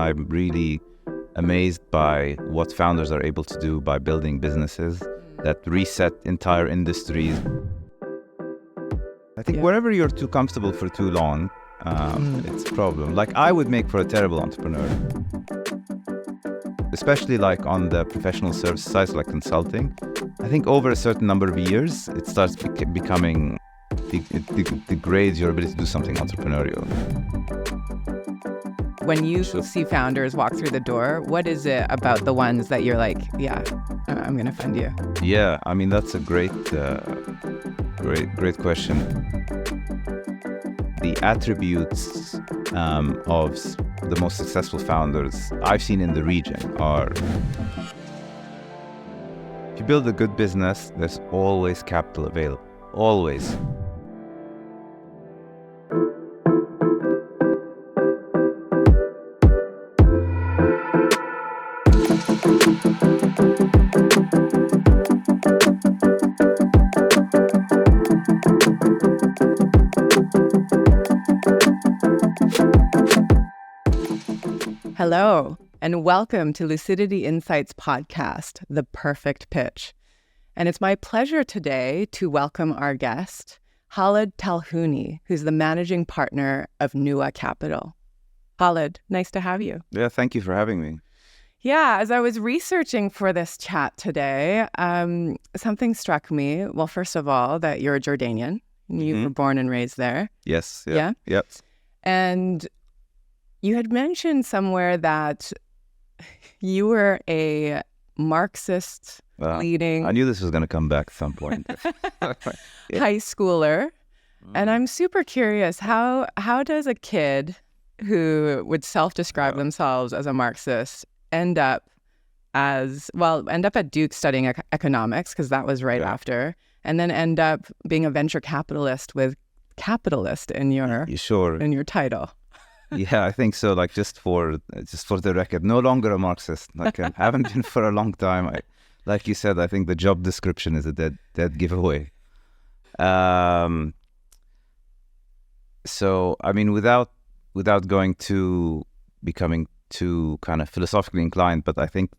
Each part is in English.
I'm really amazed by what founders are able to do by building businesses that reset entire industries. I think wherever you're too comfortable for too long, it's a problem. Like, I would make for a terrible entrepreneur, especially like on the professional service side, like consulting. I think over a certain number of years, it starts becoming, it degrades your ability to do something entrepreneurial. When you see founders walk through the door, what is it about the ones that you're like, yeah, I'm going to fund you? Yeah, I mean, that's a great question. The attributes of the most successful founders I've seen in the region are, if you build a good business, there's always capital available. Always. Hello, and welcome to Lucidity Insights podcast, The Perfect Pitch. And it's my pleasure today to welcome our guest, Khaled Talhouni, who's the managing partner of Nuwa Capital. Khaled, nice to have you. Yeah, thank you for having me. Yeah, as I was researching for this chat today, something struck me. Well, first of all, that you're a Jordanian. You were born and raised there. Yes. Yeah. Yep. And you had mentioned somewhere that you were a Marxist leading... I knew this was going to come back at some point. high schooler. And I'm super curious, how does a kid who would self-describe themselves as a Marxist end up at Duke studying economics, because that was right after, and then end up being a venture capitalist with capitalist in your title? Yeah, I think so. Like, just for the record, no longer a Marxist. Like, I haven't been for a long time. Like you said, I think the job description is a dead giveaway. So, I mean, without going to becoming too kind of philosophically inclined, but I think at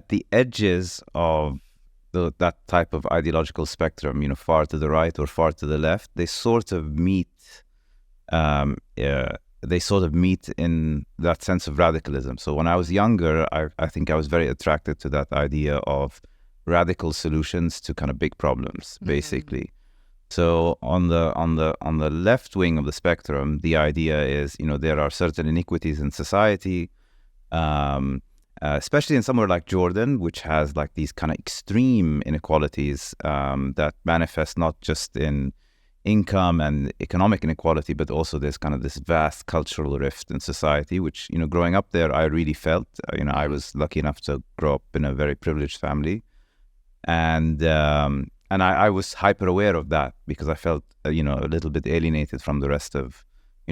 the edges of that type of ideological spectrum, far to the right or far to the left, they sort of meet. They sort of meet in that sense of radicalism. So when I was younger, I think I was very attracted to that idea of radical solutions to kind of big problems, basically. So on the left wing of the spectrum, the idea is, there are certain inequities in society, especially in somewhere like Jordan, which has like these kind of extreme inequalities that manifest not just in income and economic inequality, but also there's kind of this vast cultural rift in society, which, growing up there, I really felt. I was lucky enough to grow up in a very privileged family, and I was hyper aware of that because I felt, a little bit alienated from the rest of,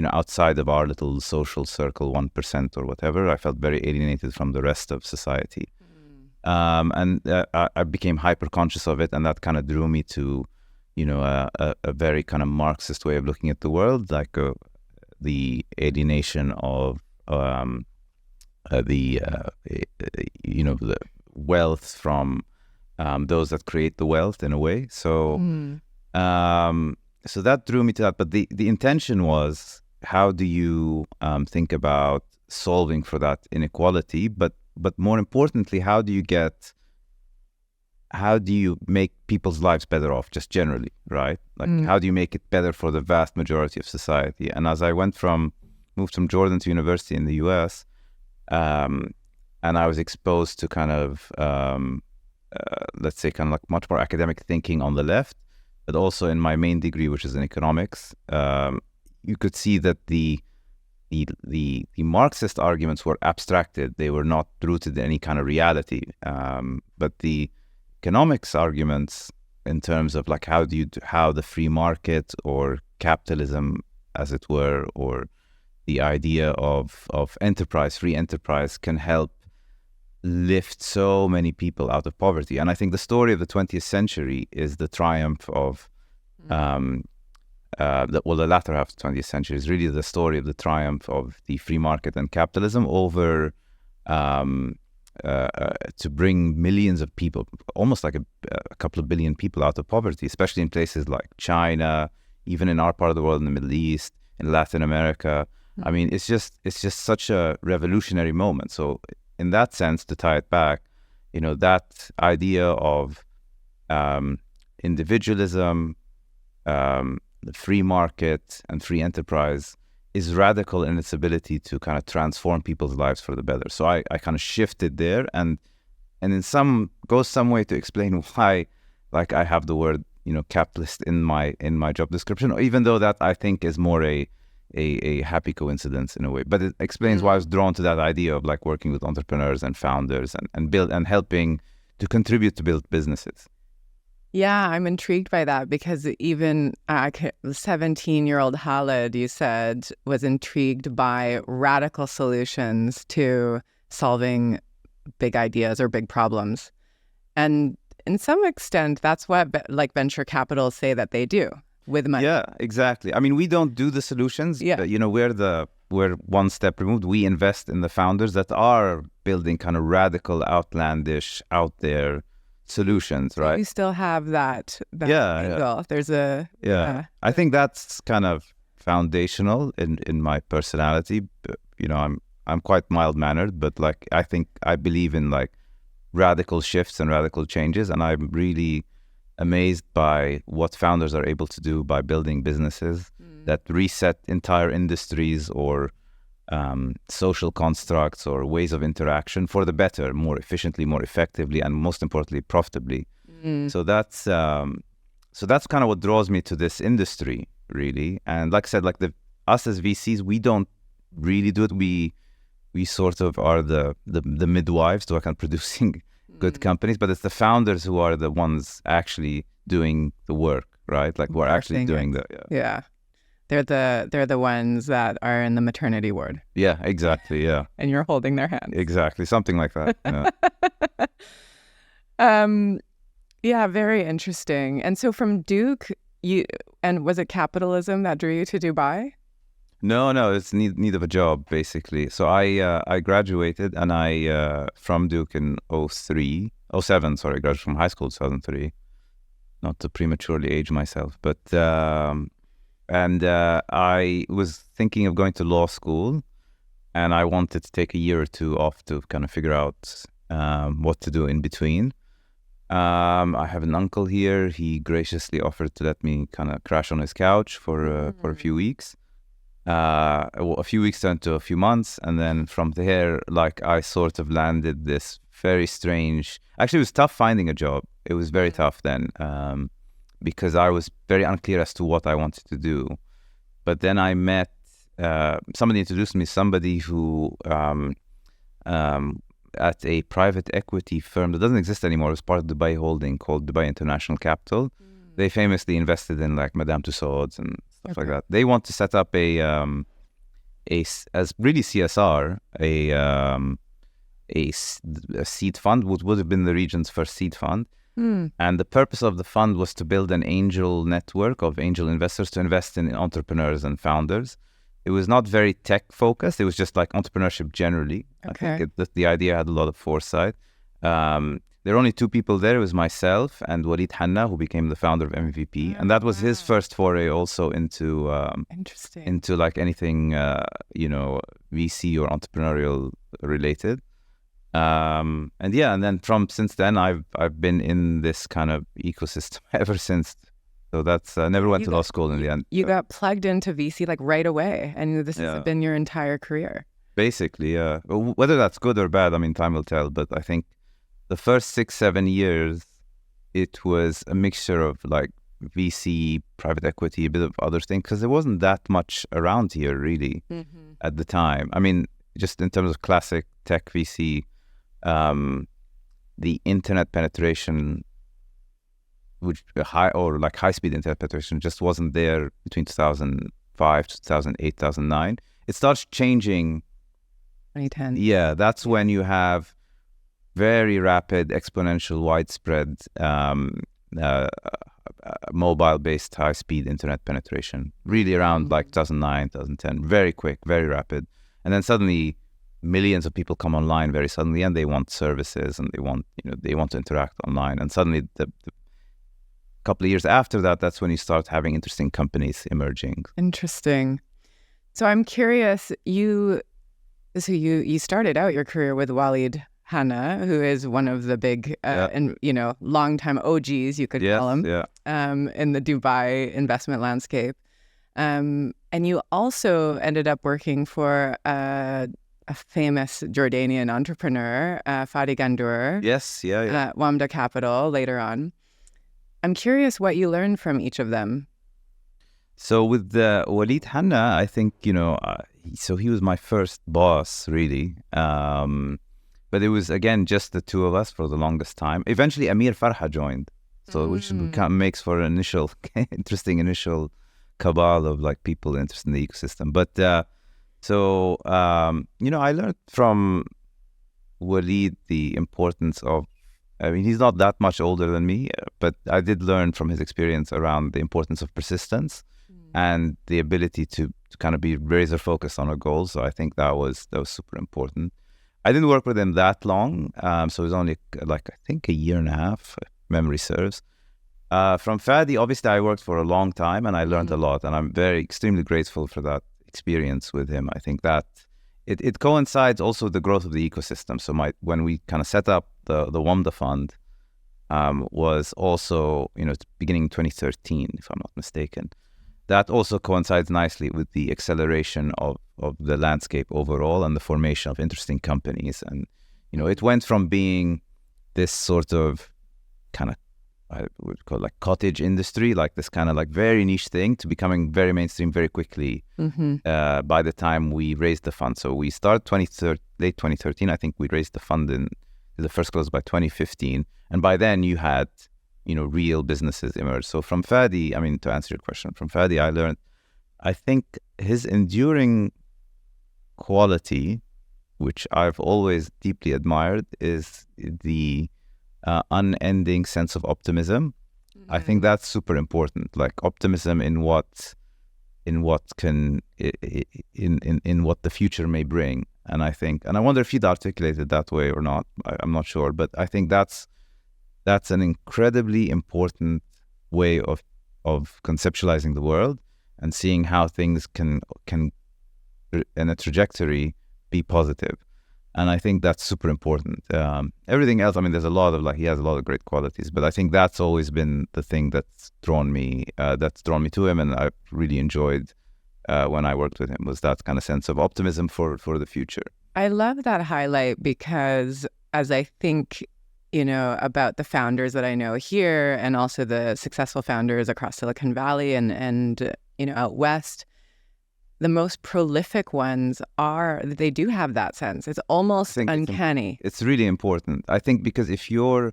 outside of our little social circle, 1% or whatever. I felt very alienated from the rest of society, and I became hyper conscious of it, and that kind of drew me to a very kind of Marxist way of looking at the world, like the alienation of the wealth from those that create the wealth, in a way. So so that drew me to that. But the intention was, how do you think about solving for that inequality? But more importantly, how do you make people's lives better off, just generally, right? Like, how do you make it better for the vast majority of society? And as I moved from Jordan to university in the US, and I was exposed to kind of, let's say, kind of like much more academic thinking on the left, but also in my main degree, which is in economics, you could see that the Marxist arguments were abstracted. They were not rooted in any kind of reality. But the economics arguments, in terms of like how the free market or capitalism, as it were, or the idea of free enterprise can help lift so many people out of poverty. And I think the story of the 20th century is the triumph of the latter half of the 20th century is really the story of the triumph of the free market and capitalism over to bring millions of people, almost like a couple of billion people out of poverty, especially in places like China, even in our part of the world, in the Middle East, in Latin America. I mean, it's just such a revolutionary moment. So in that sense, to tie it back, that idea of individualism, the free market and free enterprise is radical in its ability to kind of transform people's lives for the better. So I kind of shifted there, and in goes some way to explain why, like, I have the word capitalist in my job description, even though that I think is more a happy coincidence in a way. But it explains why I was drawn to that idea of like working with entrepreneurs and founders and build and helping to contribute to build businesses. Yeah, I'm intrigued by that because even 17-year-old Khaled, you said, was intrigued by radical solutions to solving big ideas or big problems. And in some extent, that's what like venture capitals say that they do with money. Yeah, exactly. I mean, we don't do the solutions. Yeah. We're one step removed. We invest in the founders that are building kind of radical, outlandish, out there solutions, right? You still have that angle. There's I think that's kind of foundational in my personality. I'm quite mild-mannered, but like I believe in like radical shifts and radical changes, and I'm really amazed by what founders are able to do by building businesses that reset entire industries or social constructs or ways of interaction for the better, more efficiently, more effectively, and most importantly, profitably. So that's kind of what draws me to this industry, really. And like I said, like us as VCs, we don't really do it. We sort of are the midwives to kind of producing good companies, but it's the founders who are the ones actually doing the work, right? Like we're actually doing They're the ones that are in the maternity ward. Yeah, exactly. Yeah. And you're holding their hands. Exactly. Something like that. Yeah. Yeah, very interesting. And so from Duke, was it capitalism that drew you to Dubai? No, it's need of a job, basically. So I graduated and I from Duke in 07, sorry, I graduated from high school in 2003. Not to prematurely age myself, but and I was thinking of going to law school, and I wanted to take a year or two off to kind of figure out what to do in between. I have an uncle here. He graciously offered to let me kind of crash on his couch for a few weeks. A few weeks turned to a few months, and then from there, like, I sort of landed this very strange. Actually, it was tough finding a job. It was very tough then, because I was very unclear as to what I wanted to do. But then I met somebody introduced me somebody who at a private equity firm that doesn't exist anymore. It was part of Dubai Holding called Dubai International Capital. They famously invested in like Madame Tussauds and stuff like that. They want to set up as really CSR, a seed fund, which would have been the region's first seed fund. And the purpose of the fund was to build an angel network of angel investors to invest in entrepreneurs and founders. It was not very tech focused. It was just like entrepreneurship generally. Okay. I think the idea had a lot of foresight. There were only two people there. It was myself and Walid Hanna, who became the founder of MVP. And that was his first foray also into like anything, VC or entrepreneurial related. And then since then, I've been in this kind of ecosystem ever since. So that's never went to law school in the end. You got plugged into VC like right away, and this has been your entire career. Basically, yeah. Whether that's good or bad, I mean, time will tell. But I think the first 6-7 years, it was a mixture of like VC, private equity, a bit of other things, because there wasn't that much around here really at the time. I mean, just in terms of classic tech VC, the internet penetration, which high-speed internet penetration, just wasn't there between 2005 to 2008, 2009. It starts changing. 2010. Yeah, that's when you have very rapid, exponential, widespread mobile-based high-speed internet penetration, really around like 2009, 2010, very quick, very rapid. And then suddenly millions of people come online very suddenly, and they want services, and they want to interact online. And suddenly the couple of years after that, that's when you start having interesting companies emerging. Interesting. So I'm curious, you started out your career with Walid Hanna, who is one of the big and longtime OGs, you could call him, in the Dubai investment landscape. And you also ended up working for a famous Jordanian entrepreneur, Fadi Gandour. Yes, at Wamda Capital later on. I'm curious what you learned from each of them. So with the Walid Hanna, I think, so he was my first boss, really. But it was, again, just the two of us for the longest time. Eventually, Amir Farha joined, so which makes for an interesting initial cabal of like people interested in the ecosystem. But I learned from Walid the importance of, he's not that much older than me, but I did learn from his experience around the importance of persistence and the ability to kind of be razor focused on our goals. So I think that was super important. I didn't work with him that long, so it was only like, I think, a year and a half, if memory serves. From Fadi, obviously, I worked for a long time, and I learned a lot, and I'm extremely grateful for that experience with him. I think that it coincides also with the growth of the ecosystem. So when we kind of set up the Wamda Fund, was also, beginning 2013, if I'm not mistaken. That also coincides nicely with the acceleration of the landscape overall and the formation of interesting companies. And, it went from being this sort of kind of, I would call it like cottage industry, like this kind of like very niche thing, to becoming very mainstream very quickly by the time we raised the fund. So we started late 2013. I think we raised the fund in the first close by 2015. And by then you had, real businesses emerge. So from Fadi, to answer your question, from Fadi, I learned, I think his enduring quality, which I've always deeply admired, is the unending sense of optimism. I think that's super important. Like optimism in what the future may bring. And I wonder if he'd articulate it that way or not. I'm not sure, but I think that's an incredibly important way of conceptualizing the world and seeing how things can in a trajectory be positive. And I think that's super important. Everything else, there's a lot of he has a lot of great qualities, but I think that's always been the thing that's drawn me to him, and I've really enjoyed when I worked with him, was that kind of sense of optimism for the future. I love that highlight because as I think, about the founders that I know here and also the successful founders across Silicon Valley and out west, the most prolific ones they do have that sense. It's almost uncanny. It's really important, I think, because if you're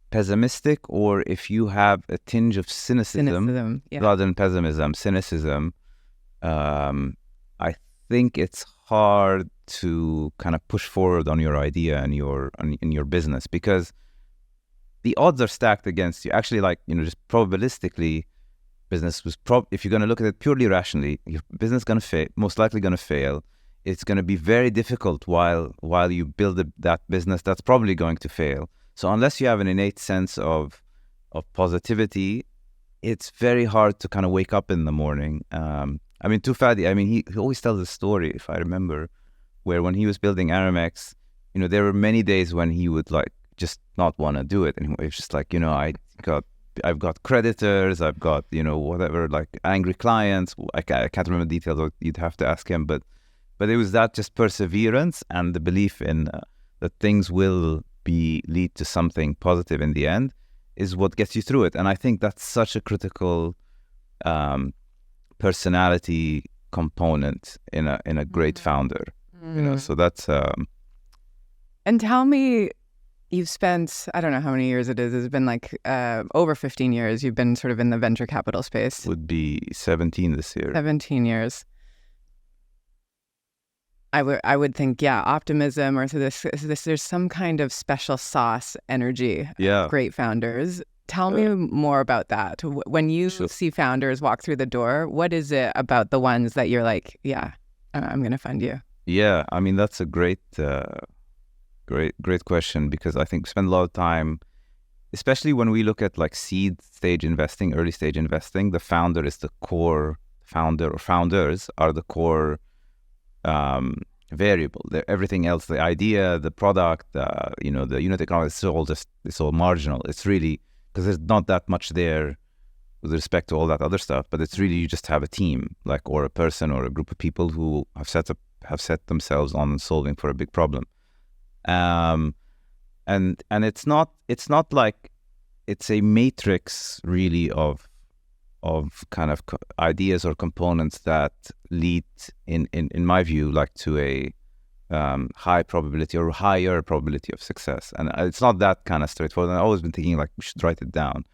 pessimistic or if you have a tinge of cynicism rather than pessimism, cynicism, I think it's hard to kind of push forward on your idea and in your business, because the odds are stacked against you. Actually, just probabilistically, business was if you're going to look at it purely rationally, your business is going to fail, most likely going to fail. It's going to be very difficult while you build that business that's probably going to fail. So unless you have an innate sense of positivity, it's very hard to kind of wake up in the morning. To Fadi, he always tells a story, if I remember, where when he was building Aramex, there were many days when he would just not want to do it anymore. It's just I've got creditors, I've got, whatever, angry clients. I can't remember the details, you'd have to ask him. But it was that just perseverance and the belief in that things will lead to something positive in the end is what gets you through it. And I think that's such a critical personality component in a great founder. So that's... And tell me, you've spent, I don't know how many years it is. It's been over 15 years. You've been sort of in the venture capital space. Would be 17 this year. 17 years. I would think, optimism, or there's some kind of special sauce energy of great founders. Tell me more about that. When you Sure. see founders walk through the door, what is it about the ones that you're like, yeah, I'm going to fund you? Yeah, I mean, that's a great question, because I think we spend a lot of time, especially when we look at like seed stage investing, early stage investing, the founder is the core founder, or founders are the core variable. Everything else, the idea, the product, the unit economics, it's all marginal. It's really, because there's not that much there with respect to all that other stuff, but it's really, you just have a team, like, or a person or a group of people who have set themselves on solving for a big problem. And it's not like it's a matrix really of kind of ideas or components that lead in my view, like, to a high probability or higher probability of success. And it's not that kind of straightforward. And I've always been thinking, like, we should write it down.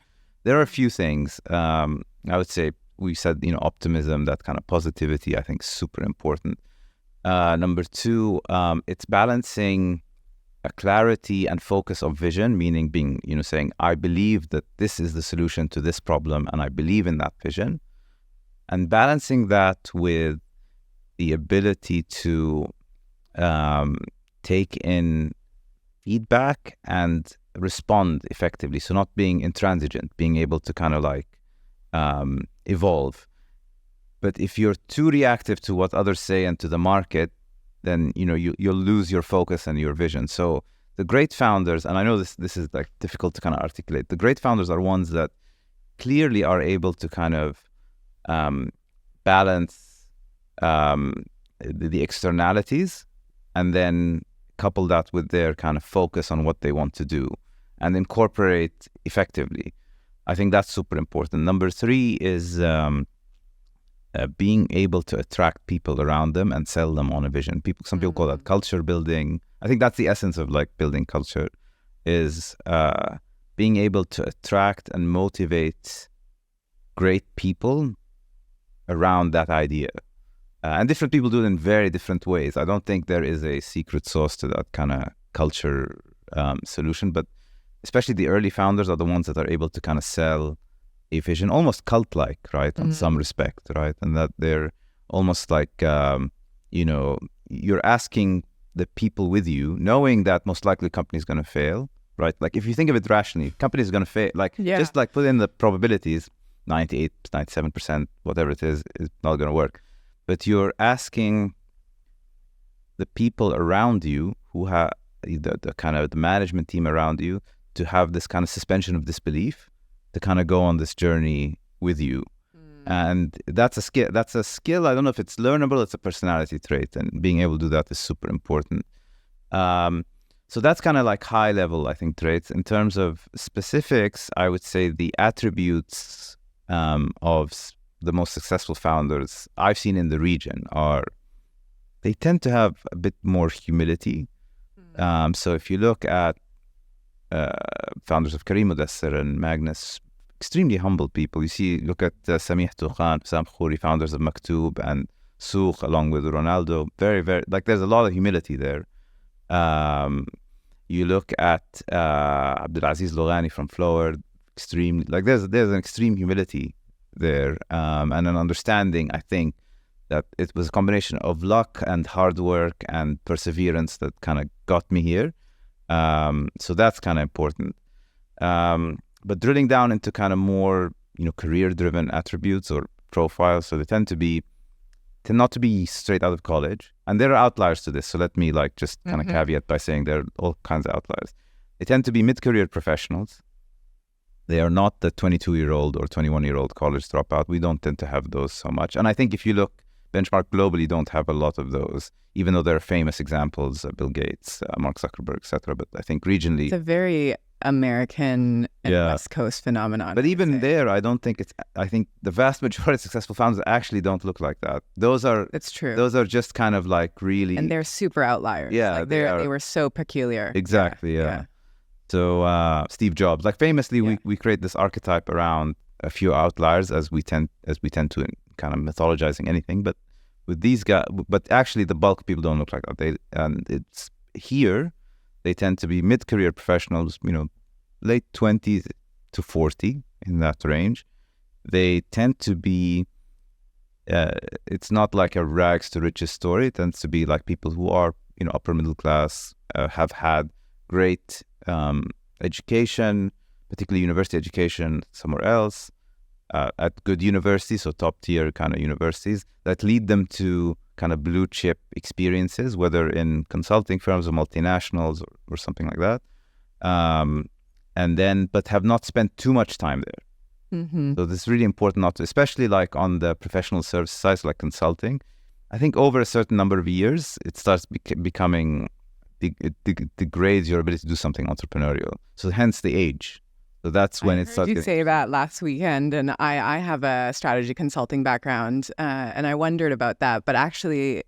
There are a few things. I would say, we said, optimism, that kind of positivity, I think is super important. Number two, it's balancing a clarity and focus of vision, meaning being, saying, I believe that this is the solution to this problem, and I believe in that vision. And balancing that with the ability to take in feedback and respond effectively. So not being intransigent, being able to kind of like evolve. But if you're too reactive to what others say and to the market, then you'll lose your focus and your vision. So the great founders, and I know this is like difficult to kind of articulate, the great founders are ones that clearly are able to kind of balance the externalities, and then couple that with their kind of focus on what they want to do and incorporate effectively. I think that's super important. Number three is being able to attract people around them and sell them on a vision. Some people call that culture building. I think that's the essence of like building culture, is being able to attract and motivate great people around that idea. And different people do it in very different ways. I don't think there is a secret sauce to that kind of culture solution, but especially the early founders are the ones that are able to kind of sell a vision, almost cult-like, right, in some respect, right? And that they're almost like, you're asking the people with you, knowing that most likely the company is going to fail, right? Like, if you think of it rationally, company is going to fail. Like, just like put in the probabilities, 98, 97%, whatever it is not going to work. But you're asking the people around you who have the kind of the management team around you to have this kind of suspension of disbelief, to kind of go on this journey with you. And that's a skill. I don't know if it's learnable, it's a personality trait, and being able to do that is super important. So that's kind of like high level, I think, traits. In terms of specifics, I would say the attributes of the most successful founders I've seen in the region they tend to have a bit more humility. So if you look at founders of Karim Mudassir and Magnus, extremely humble people. Look at Samih Touqan, Sam Khouri, founders of Maktoub and Souq, along with Ronaldo. Very, very, like, there's a lot of humility there. You look at Abdulaziz Loghani from Flower, extremely, like, there's an extreme humility there, and an understanding, I think, that it was a combination of luck and hard work and perseverance that kind of got me here. So that's kind of important. But drilling down into kind of more, career-driven attributes or profiles, so they tend not to be straight out of college. And there are outliers to this, so let me just kind of caveat by saying there are all kinds of outliers. They tend to be mid-career professionals. They are not the 22-year-old or 21-year-old college dropout. We don't tend to have those so much. And I think if you look, benchmark globally, don't have a lot of those, even though there are famous examples, Bill Gates, Mark Zuckerberg, etc. But I think regionally, it's a very American and West Coast phenomenon. But even there, I don't think I think the vast majority of successful founders actually don't look like that. It's true. Those are just kind of like really, and they're super outliers. Yeah, they were so peculiar. Exactly. Yeah. So Steve Jobs, like, famously, we create this archetype around a few outliers, as we tend to, in kind of mythologizing anything. But with these guys, but actually the bulk of people don't look like that. They tend to be mid-career professionals, late 20s, to 40, in that range. They tend to be, it's not like a rags to riches story. It tends to be like people who are, upper middle class, have had great education, particularly university education somewhere else, at good universities, so top tier kind of universities that lead them to kind of blue chip experiences, whether in consulting firms or multinationals or something like that. But have not spent too much time there. Mm-hmm. So this is really important not to, especially like on the professional service side, like consulting. I think over a certain number of years, it starts becoming, it degrades your ability to do something entrepreneurial. So hence the age. So that's when it starts. I heard you say that last weekend, and I have a strategy consulting background, and I wondered about that. But actually,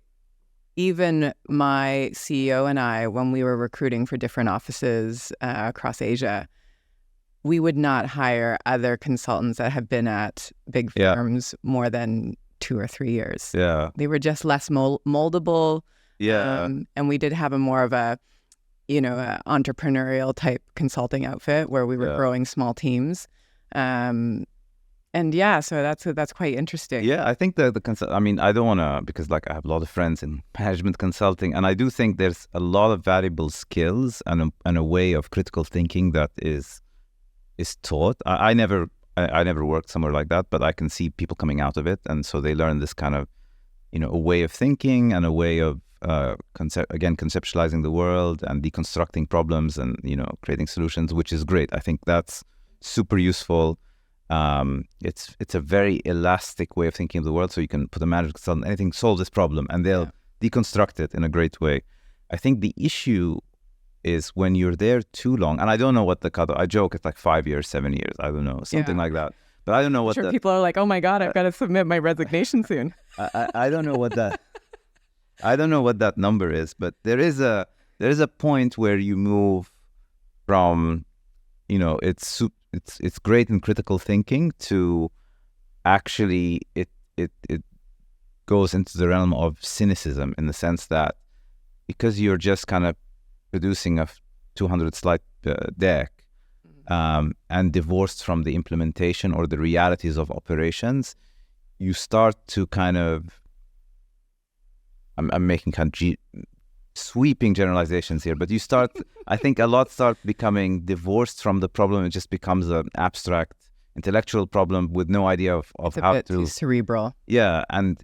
even my CEO and I, when we were recruiting for different offices across Asia, we would not hire other consultants that have been at big firms more than 2 or 3 years. Yeah, they were just less moldable. Yeah, and we did have a more of a entrepreneurial type consulting outfit where we were growing small teams. So that's quite interesting. Yeah, I think I don't want to, because like I have a lot of friends in management consulting, and I do think there's a lot of valuable skills and a way of critical thinking that is taught. I never worked somewhere like that, but I can see people coming out of it, and so they learn this kind of, a way of thinking and a way of conceptualizing the world and deconstructing problems and creating solutions, which is great. I think that's super useful. It's a very elastic way of thinking of the world. So you can put a management consultant, anything, solve this problem, and they'll deconstruct it in a great way. I think the issue is when you're there too long, and I don't know what the cutoff. I joke it's like 5 years, 7 years. I don't know, something like that. But I don't know what. I'm sure people are like, "Oh my God, I've got to submit my resignation soon." I don't know what that. I don't know what that number is, but there is a point where you move from, it's great in critical thinking to actually it goes into the realm of cynicism, in the sense that because you're just kind of producing a 200 slide deck and divorced from the implementation or the realities of operations, you start to kind of, I'm making kind of sweeping generalizations here, but I think a lot start becoming divorced from the problem. It just becomes an abstract intellectual problem with no idea of it's how a bit to. Too cerebral. Yeah, and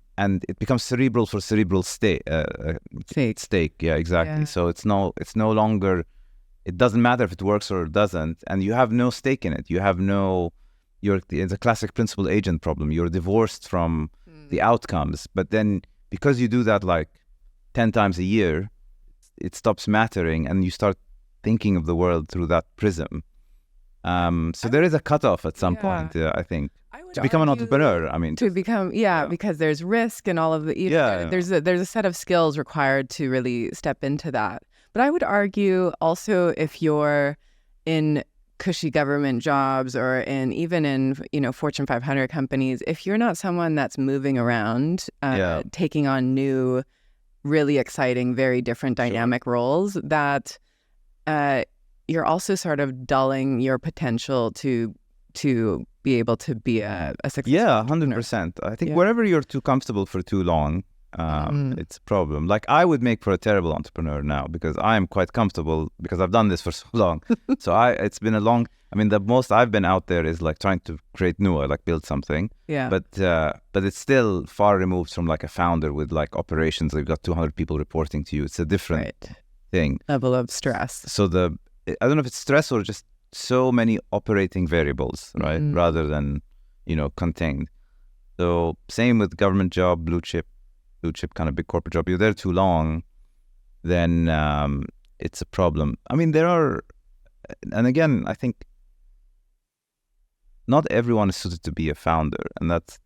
it becomes cerebral for cerebral stake. Yeah, exactly. Yeah. So it's no longer. It doesn't matter if it works or it doesn't, and you have no stake in it. You have no. It's a classic principal agent problem. You're divorced from the outcomes, but then because you do that like 10 times a year, it stops mattering, and you start thinking of the world through that prism. So there is a cutoff at some point, I think, to become an entrepreneur. Because there's risk and all of the. There's a set of skills required to really step into that. But I would argue also, if you're in cushy government jobs or even in Fortune 500 companies, if you're not someone that's moving around, taking on new, really exciting, very different dynamic roles, that you're also sort of dulling your potential to be able to be a successful. Yeah, 100%. I think wherever you're too comfortable for too long, it's a problem. Like I would make for a terrible entrepreneur now, because I am quite comfortable because I've done this for so long. So it's been a long. I mean, the most I've been out there is like trying to create Nuwa, like build something. Yeah. But it's still far removed from like a founder with like operations. You've got 200 people reporting to you. It's a different thing. Level of stress. So I don't know if it's stress or just so many operating variables, right? Rather than contained. So same with government job, blue chip kind of big corporate job. You're there too long, then it's a problem. I mean, and again, I think not everyone is suited to be a founder, and that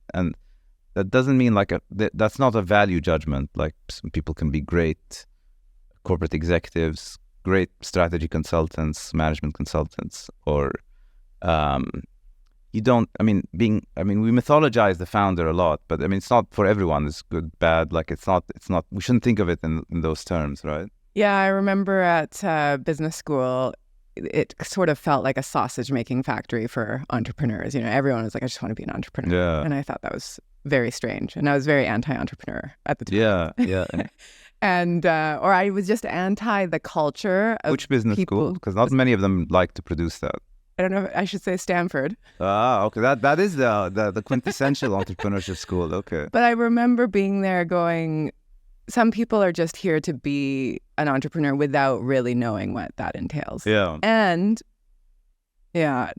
doesn't mean that's not a value judgment. Like some people can be great corporate executives, great strategy consultants, management consultants, or we mythologize the founder a lot, but I mean, it's not for everyone. It's good, bad. Like it's not, we shouldn't think of it in those terms, right? Yeah, I remember at business school, it sort of felt like a sausage making factory for entrepreneurs. Everyone was like, I just want to be an entrepreneur. Yeah. And I thought that was very strange. And I was very anti-entrepreneur at the time. Yeah. And or I was just anti the culture of Which business people. school? Because not many of them like to produce that. I don't know. I should say Stanford. Okay. That is the quintessential entrepreneurship school. Okay. But I remember being there going, some people are just here to be an entrepreneur without really knowing what that entails. Yeah. And a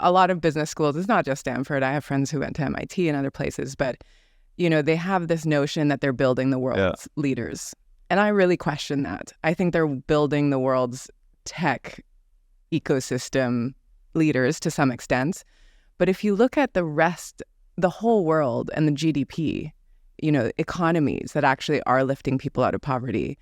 lot of business schools, it's not just Stanford. I have friends who went to MIT and other places, but they have this notion that they're building the world's leaders. And I really question that. I think they're building the world's tech ecosystem leaders to some extent. But if you look at the whole world and the GDP, economies that actually are lifting people out of poverty,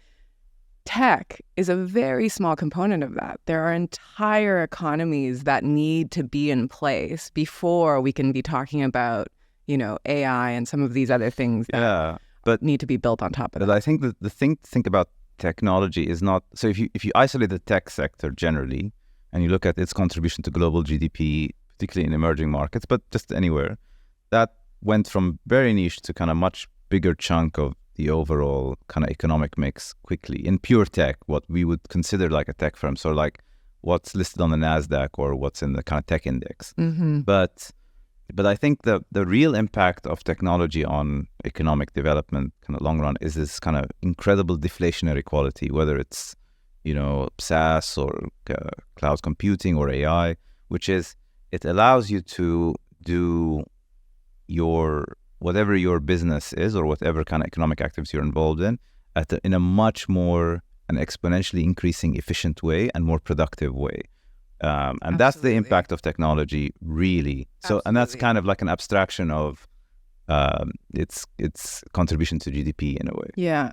tech is a very small component of that. There are entire economies that need to be in place before we can be talking about AI and some of these other things that need to be built on top of that. But I think that the thing to think about technology is not, so if you isolate the tech sector generally and you look at its contribution to global GDP, particularly in emerging markets, but just anywhere, that went from very niche to kind of much bigger chunk of the overall kind of economic mix quickly in pure tech, what we would consider like a tech firm, so like what's listed on the NASDAQ or what's in the kind of tech index. Mm-hmm. But I think the real impact of technology on economic development kind of long run is this kind of incredible deflationary quality, whether it's, SaaS or cloud computing or AI, which is it allows you to do whatever your business is or whatever kind of economic activity you're involved in in a much more and exponentially increasing efficient way and more productive way. And that's the impact of technology, really. So, and that's kind of like an abstraction of its contribution to GDP in a way. Yeah.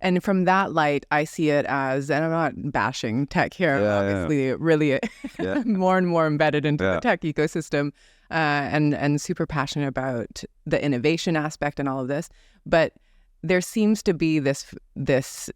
And from that light, I see it as, and I'm not bashing tech here, obviously really more and more embedded into the tech ecosystem and super passionate about the innovation aspect and all of this. But there seems to be this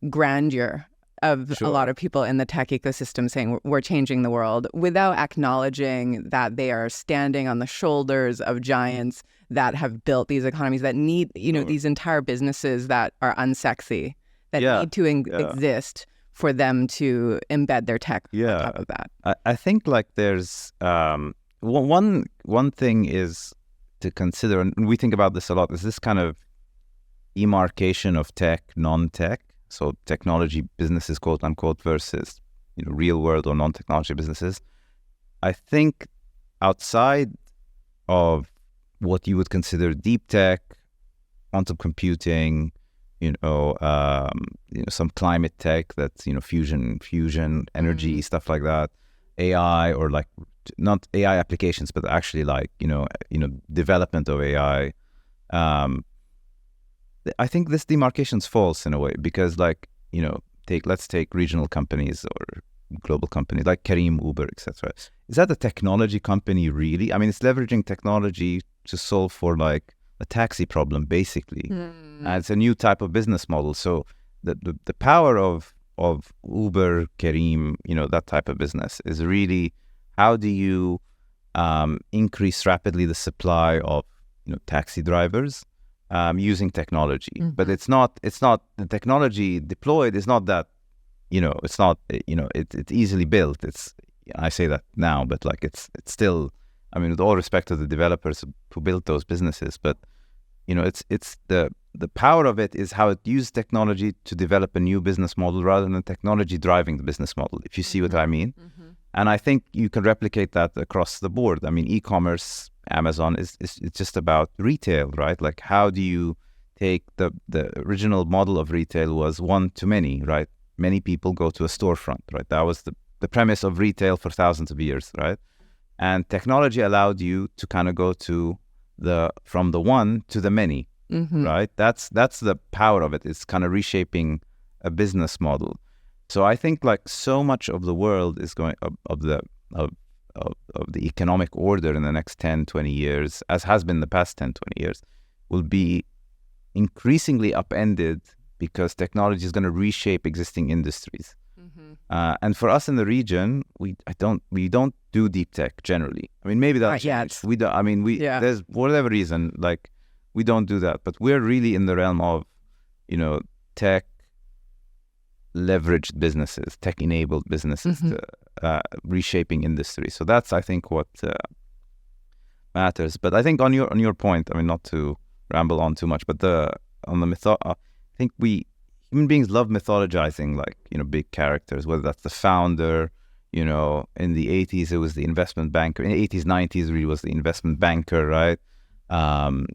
grandeur of a lot of people in the tech ecosystem saying we're changing the world without acknowledging that they are standing on the shoulders of giants that have built these economies that need, these entire businesses that are unsexy, that need to exist for them to embed their tech on top of that. I think like there's one thing is to consider, and we think about this a lot, is this kind of demarcation of tech, non-tech. So technology businesses, quote unquote, versus real world or non-technology businesses. I think outside of what you would consider deep tech, quantum computing, some climate tech, that's fusion energy, stuff like that, AI, or like not AI applications, but actually like development of AI. I think this demarcation's false in a way because let's take regional companies or global companies like Careem, Uber, etc. Is that a technology company really? I mean, it's leveraging technology to solve for like a taxi problem basically. And it's a new type of business model. So the power of Uber, Careem, that type of business is really how do you increase rapidly the supply of taxi drivers using technology. Mm-hmm. But it's not the technology deployed is not that it's easily built. It's I say that now, but like it's still, I mean, with all respect to the developers who built those businesses, but it's the power of it is how it uses technology to develop a new business model rather than technology driving the business model, if you see what I mean. Mm-hmm. And I think you can replicate that across the board. I mean, e-commerce, Amazon it's just about retail, right? Like how do you take the original model of retail was one to many, right? Many people go to a storefront, right? That was the premise of retail for thousands of years, right? And technology allowed you to kind of go to from the one to the many, mm-hmm. right? That's the power of it. It's kind of reshaping a business model. So I think like so much of the world is going of the economic order in the next 10, 20 years, as has been the past 10, 20 years, will be increasingly upended because technology is going to reshape existing industries. Mm-hmm. And for us in the region, we don't do deep tech generally. I mean, maybe that's we don't. I mean, there's for whatever reason, like we don't do that. But we're really in the realm of, tech leveraged businesses, tech enabled businesses, reshaping industry. So that's, I think, what matters. But I think on your point, I mean, not to ramble on too much, but I think human beings love mythologizing, like, big characters, whether that's the founder, in the 80s, it was the investment banker. In the 80s, 90s, really was the investment banker, right? So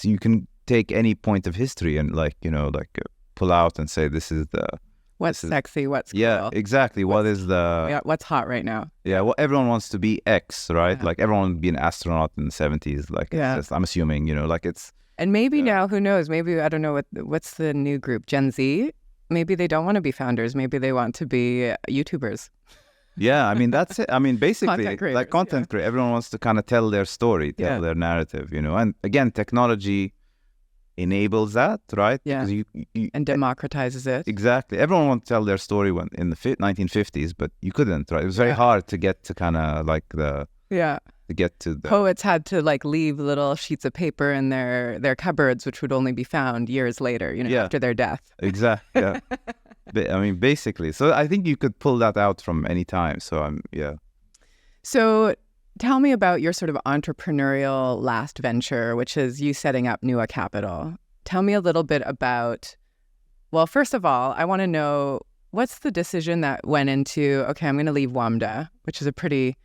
you can take any point of history and pull out and say, this is what's sexy, what's cool. Yeah, exactly. What's hot right now? Yeah, well, everyone wants to be X, right? Like everyone wanted to be an astronaut in the 70s. Like, I'm assuming, it's... And maybe now, who knows? Maybe, I don't know, what's the new group, Gen Z? Maybe they don't want to be founders. Maybe they want to be YouTubers. Yeah, I mean, that's it. I mean, basically, content creators. Everyone wants to kind of tell their story, tell their narrative, And again, technology enables that, right? Yeah, and democratizes it. Exactly. Everyone wants to tell their story in the 1950s, but you couldn't, right? It was very hard to get to kind of like to get to the... Poets had to leave little sheets of paper in their cupboards, which would only be found years later, after their death. Exactly. Yeah. I mean, basically. So I think you could pull that out from any time. So So tell me about your sort of entrepreneurial last venture, which is you setting up Nuwa Capital. Tell me a little bit about, well, first of all, I want to know, what's the decision that went into, okay, I'm going to leave WAMDA, which is a pretty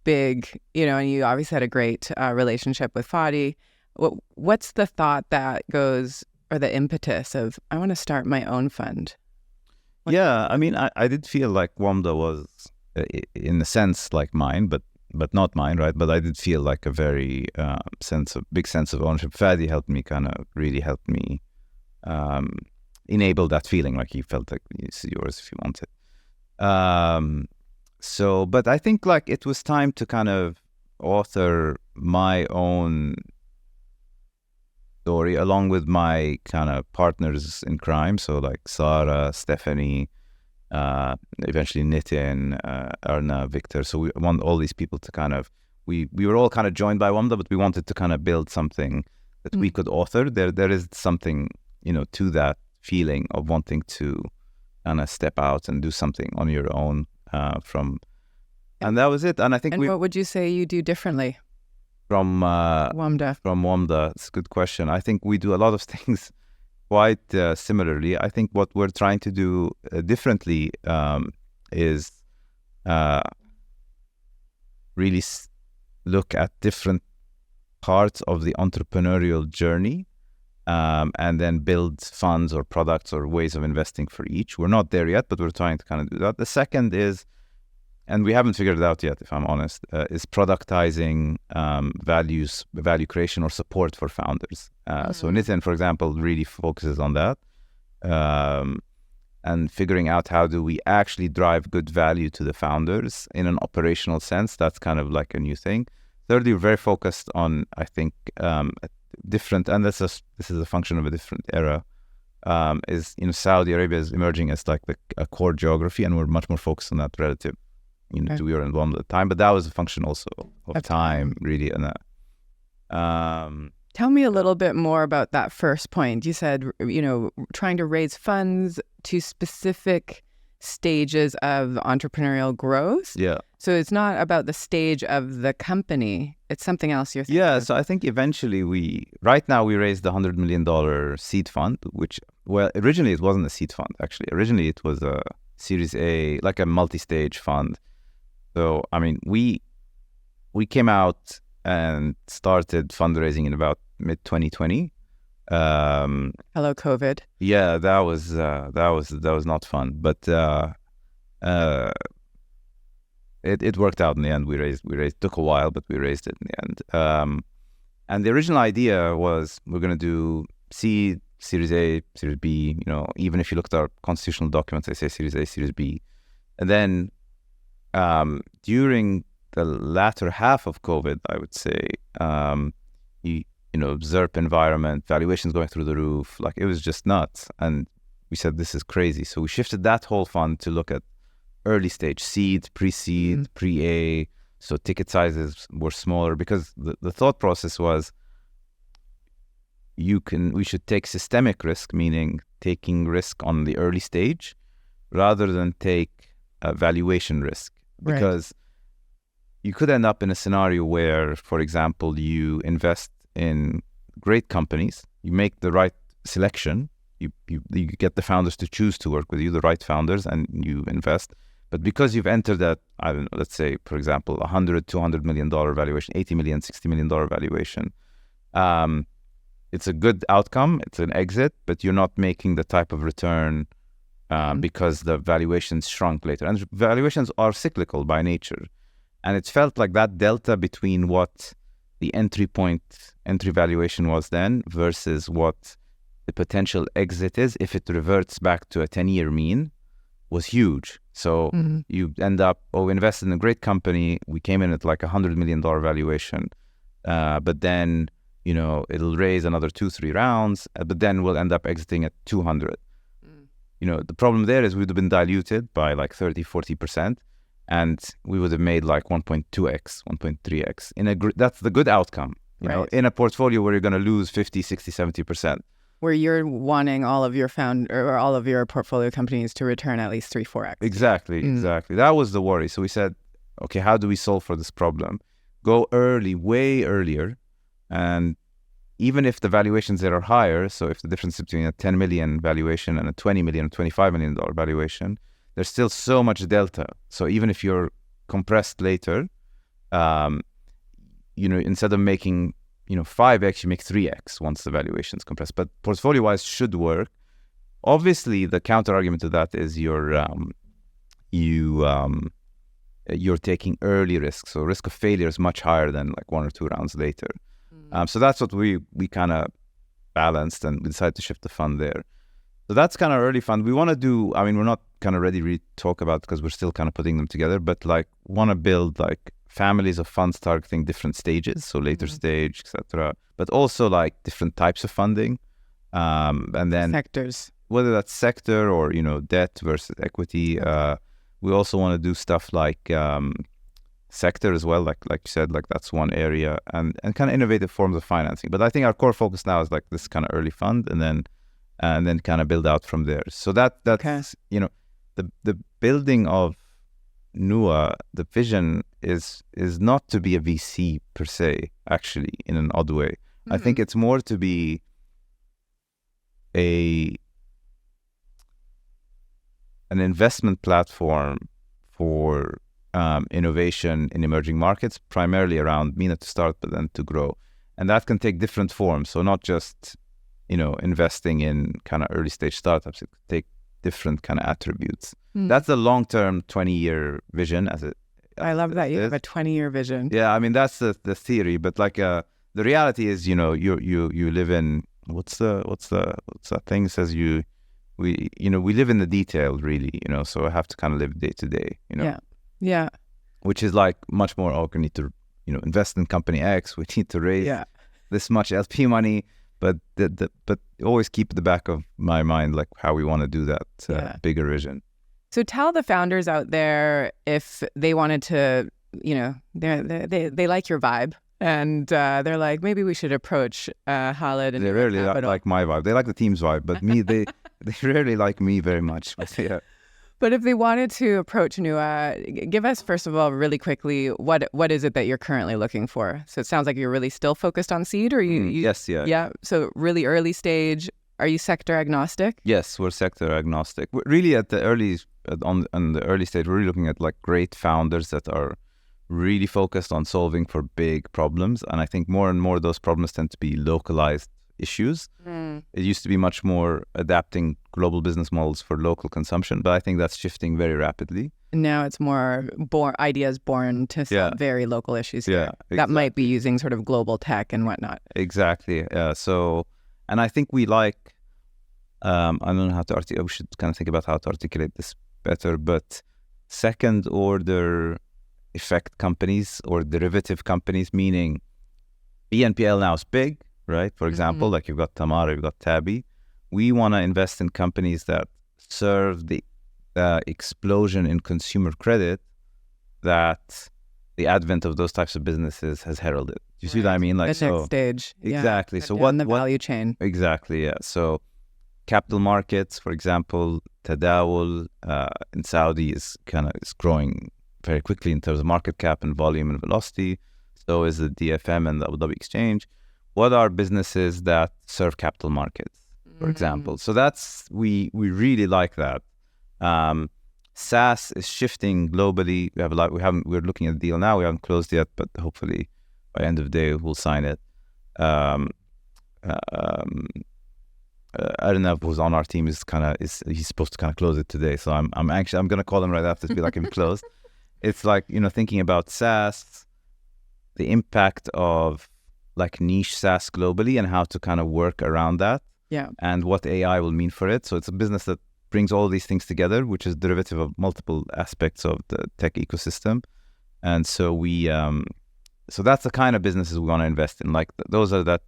big, and you obviously had a great relationship with Fadi. What's the thought that goes, or the impetus of, I want to start my own fund? I mean, I did feel like WAMDA was, in a sense, like mine, but not mine, right? But I did feel like a very big sense of ownership. Fadi really helped me enable that feeling, like he felt like it's yours if you want it. But I think like it was time to kind of author my own story along with my kind of partners in crime. So like Sarah, Stephanie, eventually Nitin, Arna, Victor. So we want all these people to kind of, we were all kind of joined by WAMDA, but we wanted to kind of build something that we could author. There is something, to that feeling of wanting to kind of step out and do something on your own and that was it. And I think what would you say you do differently from WAMDA? From WAMDA, it's a good question. I think we do a lot of things quite similarly. I think what we're trying to do differently is really look at different parts of the entrepreneurial journey and then build funds or products or ways of investing for each. We're not there yet, but we're trying to kind of do that. The second is, and we haven't figured it out yet, if I'm honest, is productizing value creation or support for founders. So Nitin, for example, really focuses on that and figuring out how do we actually drive good value to the founders in an operational sense. That's kind of like a new thing. Thirdly, we're very focused on, I think, different, and this is a function of a different era, is Saudi Arabia is emerging as like a core geography, and we're much more focused on that relative to your involvement at the time. But that was a function also of time, really. And tell me a little bit more about that first point. You said, trying to raise funds to specific stages of entrepreneurial growth. Yeah. So it's not about the stage of the company. It's something else you're thinking. Yeah. So I think eventually right now we raised the $100 million seed fund, which, well, originally it wasn't a seed fund, actually. Originally it was a Series A, like a multi-stage fund. So, I mean, we came out and started fundraising in about mid-2020. Hello, COVID. Yeah, that was not fun, but it worked out in the end. We raised. Took a while, but we raised it in the end. And the original idea was we're going to do seed, Series A, Series B. Even if you look at our constitutional documents, they say Series A, Series B, and then during the latter half of COVID, I would say, ZERP environment, valuations going through the roof, like it was just nuts. And we said, this is crazy. So we shifted that whole fund to look at early stage, seed, pre-seed, pre-A. So ticket sizes were smaller because the thought process was we should take systemic risk, meaning taking risk on the early stage rather than take valuation risk. Because you could end up in a scenario where, for example, you invest in great companies, you make the right selection, you get the founders to choose to work with you, the right founders, and you invest. But because you've entered that, I don't know, let's say, for example, $100, $200 million valuation, $80 million, $60 million valuation, it's a good outcome, it's an exit, but you're not making the type of return because the valuations shrunk later. And valuations are cyclical by nature. And it felt like that delta between what the entry valuation was then versus what the potential exit is if it reverts back to a 10-year mean was huge. So you end up, we invested in a great company. We came in at like $100 million valuation. But then, it'll raise another 2-3 rounds, but then we'll end up exiting at 200. The problem there is we'd have been diluted by like 30-40%, and we would have made like 1.2x, 1.3x. That's the good outcome. In a portfolio where you're going to lose 50, 60, 70%. Where you're wanting all of your all of your portfolio companies to return at least 3-4x. Exactly. That was the worry. So we said, okay, how do we solve for this problem? Go early, way earlier, and even if the valuations there are higher, so if the difference between a 10 million valuation and a 20 million, $25 million valuation, there's still so much delta. So even if you're compressed later, instead of making 5x, you make 3x once the valuation's compressed. But portfolio-wise should work. Obviously, the counter argument to that is you're taking early risk. So risk of failure is much higher than like 1 or 2 rounds later. So that's what we kind of balanced, and we decided to shift the fund there. So that's kind of early fund. We want to do, we're not kind of ready to talk about because we're still kind of putting them together, but like want to build like families of funds targeting different stages, so later stage, etc. But also like different types of funding, and then sectors, whether that's sector or debt versus equity. We also want to do stuff like sector as well, like you said, like that's one area, and kind of innovative forms of financing. But I think our core focus now is like this kind of early fund, and then kind of build out from there. So that's the building of Nuwa, the vision is not to be a VC per se, actually, in an odd way. I think it's more to be an investment platform for innovation in emerging markets, primarily around MENA to start, but then to grow. And that can take different forms. So not just, investing in kind of early stage startups, it could take different kind of attributes. That's a long-term 20-year vision. I love that you have a 20-year vision. Yeah, that's the theory, but like the reality is, you live in what's that thing says we live in the detail, really, so I have to kind of live day to day, Yeah. Which is like much more, we need to, invest in company X, we need to raise this much LP money, but but always keep at the back of my mind like how we want to do that bigger vision. So tell the founders out there, if they wanted to, they like your vibe, and they're like, maybe we should approach Khaled. And they rarely like my vibe. They like the team's vibe, but me, they rarely like me very much. But yeah. But if they wanted to approach Nuwa, give us, first of all, really quickly, what is it that you're currently looking for? So it sounds like you're really still focused on seed, or you yes, yeah. Yeah, so really early stage. Are you sector agnostic? Yes, we're sector agnostic. We're really on the early stage, we're really looking at like great founders that are really focused on solving for big problems. And I think more and more those problems tend to be localized issues. It used to be much more adapting global business models for local consumption, but I think that's shifting very rapidly. Now it's more ideas born to solve very local issues here. Exactly. That might be using sort of global tech and whatnot. Exactly. And I think we like, I don't know how to articulate, we should kind of think about how to articulate this better, but second order effect companies or derivative companies, meaning BNPL now is big, right? For example, like you've got Tamara, you've got Tabby. We want to invest in companies that serve the explosion in consumer credit that the advent of those types of businesses has heralded. Do you see what I mean? Like the next stage. Exactly. Yeah. So what the value chain? Exactly. Yeah. So capital markets, for example, Tadawul in Saudi is growing very quickly in terms of market cap and volume and velocity. So is the DFM and the Abu Dhabi Exchange. What are businesses that serve capital markets, for example? So we really like that. SaaS is shifting globally. We're looking at the deal now. We haven't closed yet, but hopefully by end of the day we'll sign it. Arnav, who's on our team, he's supposed to close it today. So I'm going to call him right after to be like, him closed. It's like, thinking about SaaS, the impact of like niche SaaS globally and how to work around that. Yeah. And what AI will mean for it. So it's a business that brings all these things together, which is derivative of multiple aspects of the tech ecosystem. And so so that's the kind of businesses we want to invest in. Like those are that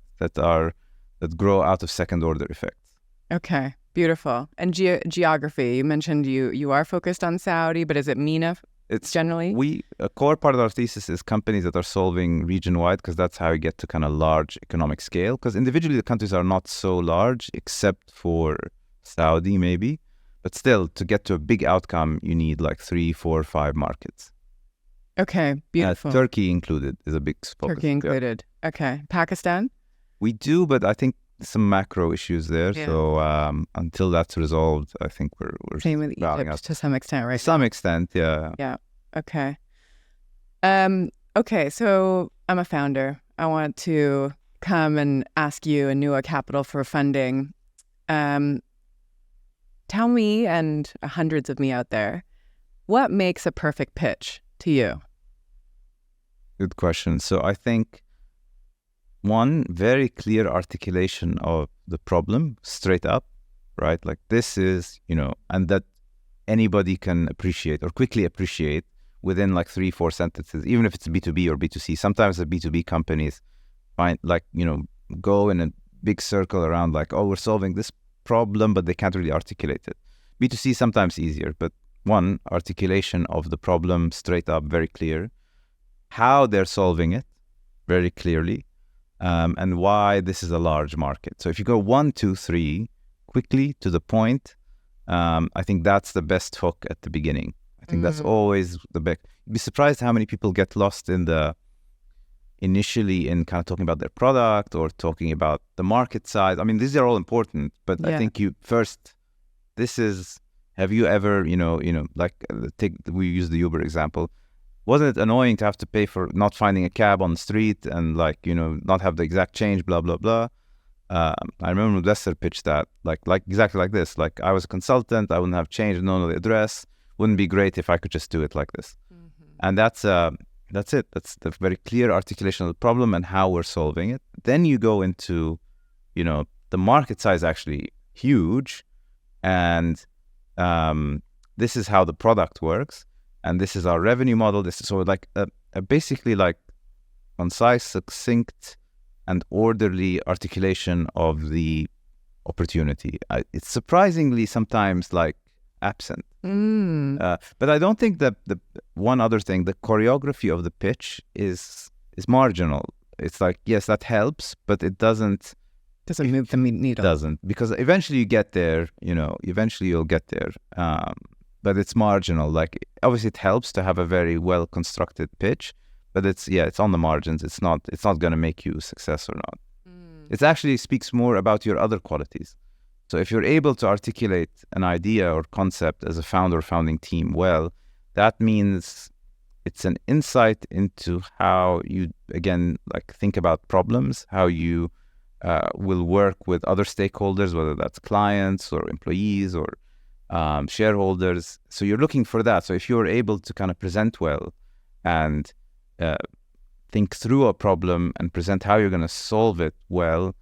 grow out of second order effects. Okay, beautiful. And geography, you mentioned you are focused on Saudi, but is it MENA? It's generally a core part of our thesis is companies that are solving region wide, because that's how you get to large economic scale. Because individually the countries are not so large, except for Saudi maybe, but still to get to a big outcome you need like 3, 4, 5 markets. Okay, beautiful. Turkey included is a big focus. Turkey included. Yeah. Okay, Pakistan. We do, but I think some macro issues there. Yeah. So until that's resolved, I think we're same with Egypt to some extent, right? To some extent, yeah. Yeah. Okay. Okay. So I'm a founder. I want to come and ask you and Nuwa Capital for funding. Tell me and hundreds of me out there, what makes a perfect pitch to you? Good question. So I think one, very clear articulation of the problem straight up, right? Like this is, and that anybody can appreciate or quickly appreciate within like 3, 4 sentences, even if it's B2B or B2C. Sometimes the B2B companies find go in a big circle around like, oh, we're solving this problem, but they can't really articulate it. B2C sometimes easier, but one, articulation of the problem straight up, very clear. How they're solving it very clearly. And why this is a large market. So if you go 1, 2, 3, quickly to the point, I think that's the best hook at the beginning. I think that's always the best. You'd be surprised how many people get lost initially in talking about their product or talking about the market size. I mean, these are all important, but I think have you ever, we use the Uber example. Wasn't it annoying to have to pay for not finding a cab on the street and not have the exact change, blah, blah, blah. I remember Lesser pitched that like exactly like this. Like I was a consultant, I wouldn't have changed, no, the address. Wouldn't be great if I could just do it like this. And that's it. That's the very clear articulation of the problem and how we're solving it. Then you go into, the market size actually huge. And this is how the product works. And this is our revenue model. This is basically like concise, succinct, and orderly articulation of the opportunity. It's surprisingly sometimes absent. But I don't think that the one other thing, the choreography of the pitch is marginal. It's like, yes, that helps, but it doesn't move the needle. Doesn't, because eventually you get there. Eventually you'll get there. But it's marginal. Like obviously it helps to have a very well constructed pitch, but it's on the margins. It's not going to make you success or not. It actually speaks more about your other qualities. So if you're able to articulate an idea or concept as a founder or founding team well, that means it's an insight into how you think about problems, how you will work with other stakeholders, whether that's clients or employees or shareholders. So you're looking for that. So if you're able to present well and think through a problem and present how you're going to solve it well,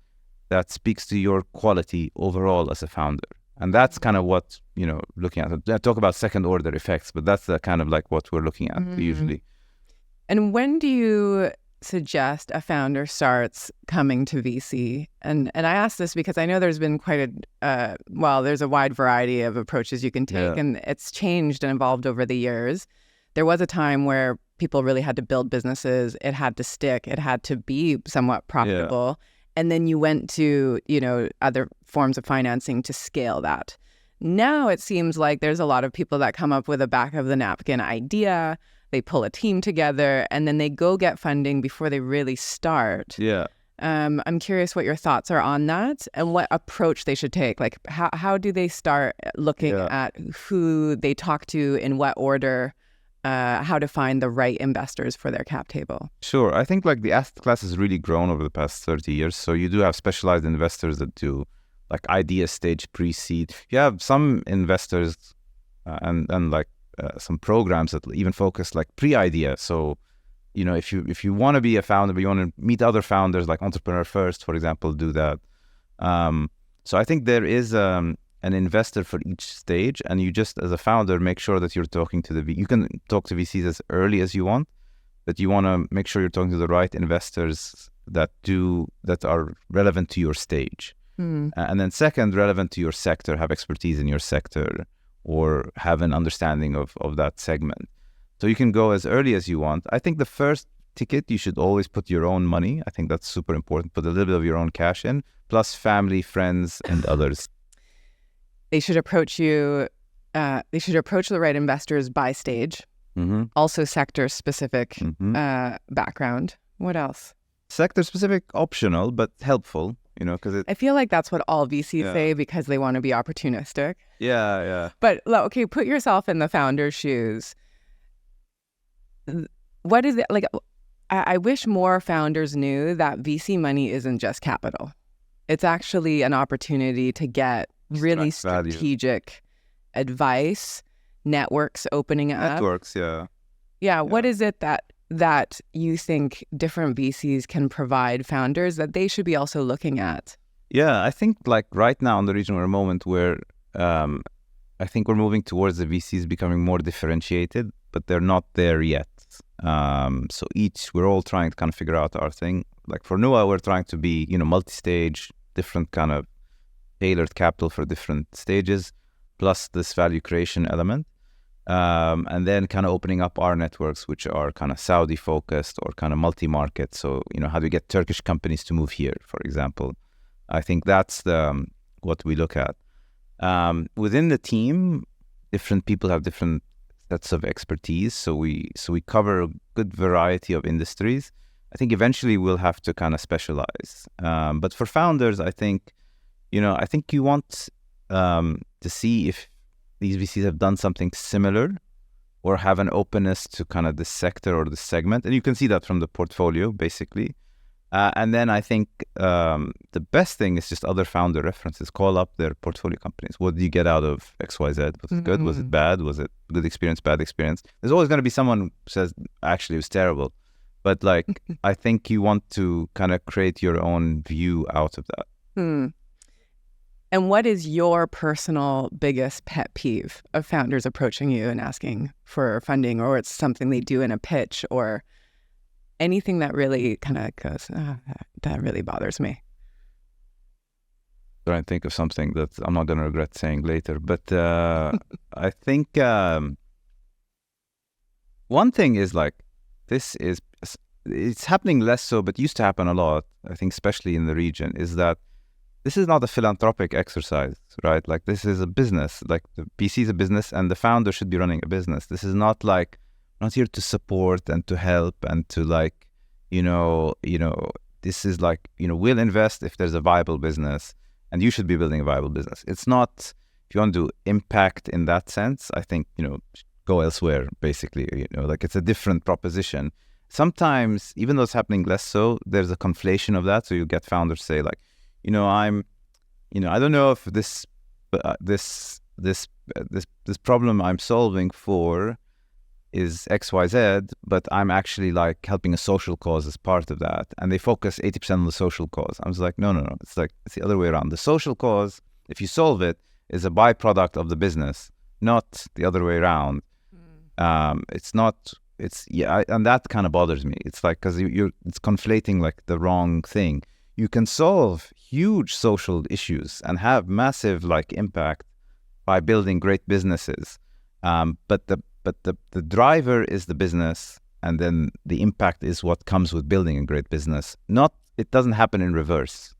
that speaks to your quality overall as a founder. And that's what, looking at. I talk about second order effects, but that's the what we're looking at usually. And when do you suggest a founder starts coming to VC? And I ask this because I know there's been quite there's a wide variety of approaches you can take, and it's changed and evolved over the years. There was a time where people really had to build businesses. It had to stick. It had to be somewhat profitable. And then you went to, other forms of financing to scale that. Now it seems like there's a lot of people that come up with a back of the napkin idea. They pull a team together and then they go get funding before they really start. Yeah. I'm curious what your thoughts are on that and what approach they should take. Like, how do they start looking at who they talk to, in what order, how to find the right investors for their cap table? Sure. I think like the asset class has really grown over the past 30 years. So you do have specialized investors that do like idea stage pre-seed. You have some investors and some programs that even focus like pre-idea. So, if you want to be a founder, but you want to meet other founders, like Entrepreneur First, for example, do that. So I think there is an investor for each stage, and you just, as a founder, make sure that you're talking to you can talk to VCs as early as you want, but you want to make sure you're talking to the right investors that are relevant to your stage. And then second, relevant to your sector, have expertise in your sector, or have an understanding of that segment. So you can go as early as you want. I think the first ticket, you should always put your own money. I think that's super important. Put a little bit of your own cash in, plus family, friends, and others. They should approach you. They should approach the right investors by stage. Also sector-specific background. What else? Sector-specific, optional, but helpful. Because I feel like that's what all VCs say because they want to be opportunistic. Yeah. But okay, put yourself in the founder's shoes. What is it like? I wish more founders knew that VC money isn't just capital. It's actually an opportunity to get really strategic advice, networks opening up. Networks, yeah. What is it that you think different VCs can provide founders that they should be also looking at? Yeah, I think like right now in the region, we're a moment where I think we're moving towards the VCs becoming more differentiated, but they're not there yet. So we're all trying to kind of figure out our thing. Like for Nuwa, we're trying to be, multi-stage, different kind of tailored capital for different stages, plus this value creation element. And then kind of opening up our networks, which are kind of Saudi focused or kind of multi-market. So, how do we get Turkish companies to move here, for example? I think that's what we look at. Within the team, different people have different sets of expertise. So we cover a good variety of industries. I think eventually we'll have to kind of specialize. But for founders, I think you want to see if these VCs have done something similar or have an openness to kind of this sector or this segment. And you can see that from the portfolio, basically. And then I think the best thing is just other founder references. Call up their portfolio companies. What did you get out of XYZ? Was it good? Was it bad? Was it good experience, bad experience? There's always going to be someone who says, actually, it was terrible. But like, I think you want to kind of create your own view out of that. And what is your personal biggest pet peeve of founders approaching you and asking for funding, or it's something they do in a pitch, or anything that really kind of goes, that really bothers me? Try and think of something that I'm not going to regret saying later. But I think one thing is like, it's happening less so, but used to happen a lot, I think, especially in the region, is that this is not a philanthropic exercise, right? Like, this is a business. Like, the VC is a business, and the founder should be running a business. This is not like, not here to support and to help and to like, this is like, we'll invest if there's a viable business, and you should be building a viable business. It's not, if you want to do impact in that sense, I think, go elsewhere, basically, like it's a different proposition. Sometimes, even though it's happening less so, there's a conflation of that. So you get founders say like, I don't know if this problem I'm solving for is XYZ, but I'm actually like helping a social cause as part of that. And they focus 80% on the social cause. I was like, no. It's like, it's the other way around. The social cause, if you solve it, is a byproduct of the business, not the other way around. It's not and that kind of bothers me. It's like, because it's conflating like the wrong thing. You can solve huge social issues and have massive like impact by building great businesses, but the driver is the business, and then the impact is what comes with building a great business. It doesn't happen in reverse.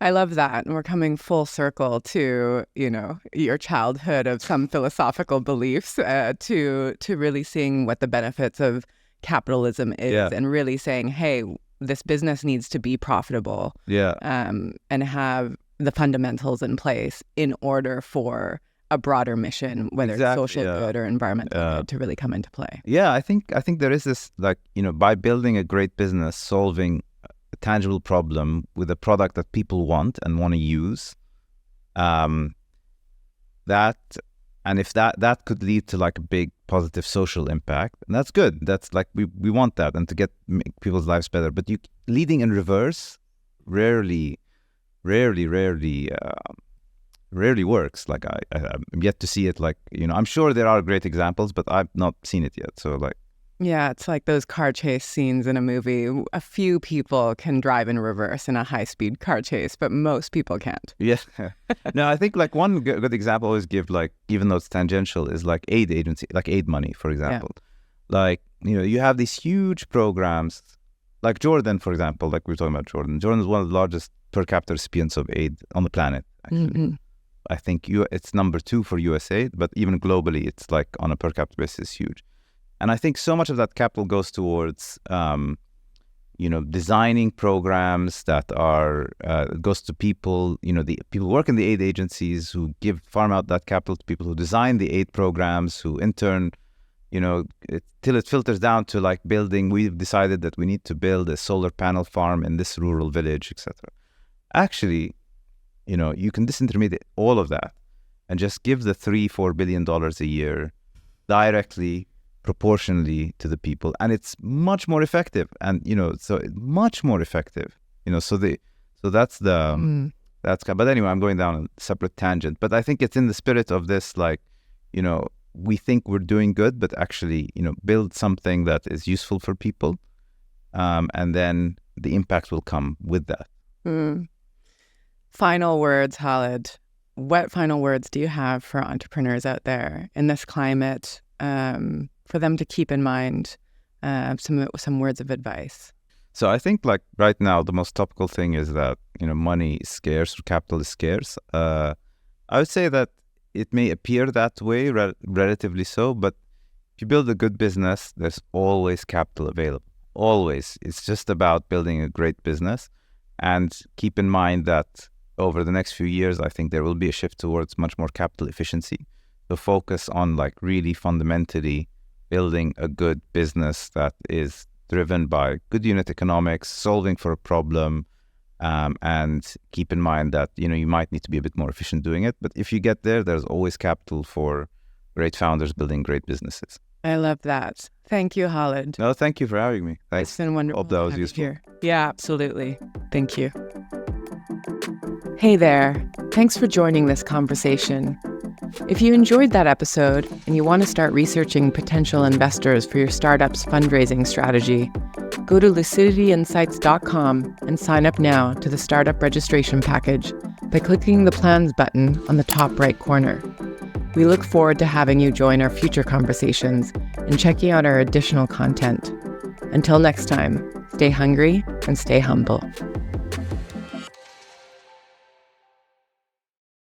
I love that. And we're coming full circle to, your childhood of some philosophical beliefs to really seeing what the benefits of capitalism is, and really saying, hey, this business needs to be profitable, and have the fundamentals in place in order for a broader mission, whether it's social good or environmental good, to really come into play. Yeah, I think there is this, like, by building a great business, solving a tangible problem with a product that people want and want to use, and if that could lead to like a big positive social impact, and that's good. That's like, we want that, and to make people's lives better. But leading in reverse rarely works. Like I'm yet to see it. Like, I'm sure there are great examples, but I've not seen it yet. So like, yeah, it's like those car chase scenes in a movie. A few people can drive in reverse in a high-speed car chase, but most people can't. Yeah. No, I think like one good example I always give, like, even though it's tangential, is like aid agency, like aid money, for example. Yeah. Like, you have these huge programs, like Jordan, for example, like we were talking about Jordan. Jordan is one of the largest per capita recipients of aid on the planet, actually. Mm-hmm. I think it's number 2 for USAID, but even globally, it's like on a per capita basis, huge. And I think so much of that capital goes towards, designing programs that goes to people, the people who work in the aid agencies, who farm out that capital to people who design the aid programs, who in turn, till it filters down to like building. We've decided that we need to build a solar panel farm in this rural village, etc. Actually, you can disintermediate all of that and just give the $3-4 billion a year directly, proportionally to the people, and it's much more effective. And much more effective. That's but anyway, I'm going down a separate tangent. But I think it's in the spirit of this, like, we think we're doing good, but actually, build something that is useful for people, and then the impact will come with that. Final words, Khaled. What final words do you have for entrepreneurs out there in this climate, for them to keep in mind, some words of advice? So I think, like, right now, the most topical thing is that, money is scarce, or capital is scarce. I would say that it may appear that way, relatively so, but if you build a good business, there's always capital available. Always. It's just about building a great business. And keep in mind that over the next few years, I think there will be a shift towards much more capital efficiency. So focus on, like, really fundamentally building a good business that is driven by good unit economics, solving for a problem, and keep in mind that, you might need to be a bit more efficient doing it. But if you get there, there's always capital for great founders building great businesses. I love that. Thank you, Khaled. No, thank you for having me. Thanks. It's been wonderful. Hope that was useful. Here. Yeah, absolutely. Thank you. Hey there. Thanks for joining this conversation. If you enjoyed that episode and you want to start researching potential investors for your startup's fundraising strategy, go to lucidityinsights.com and sign up now to the startup registration package by clicking the plans button on the top right corner. We look forward to having you join our future conversations and checking out our additional content. Until next time, stay hungry and stay humble.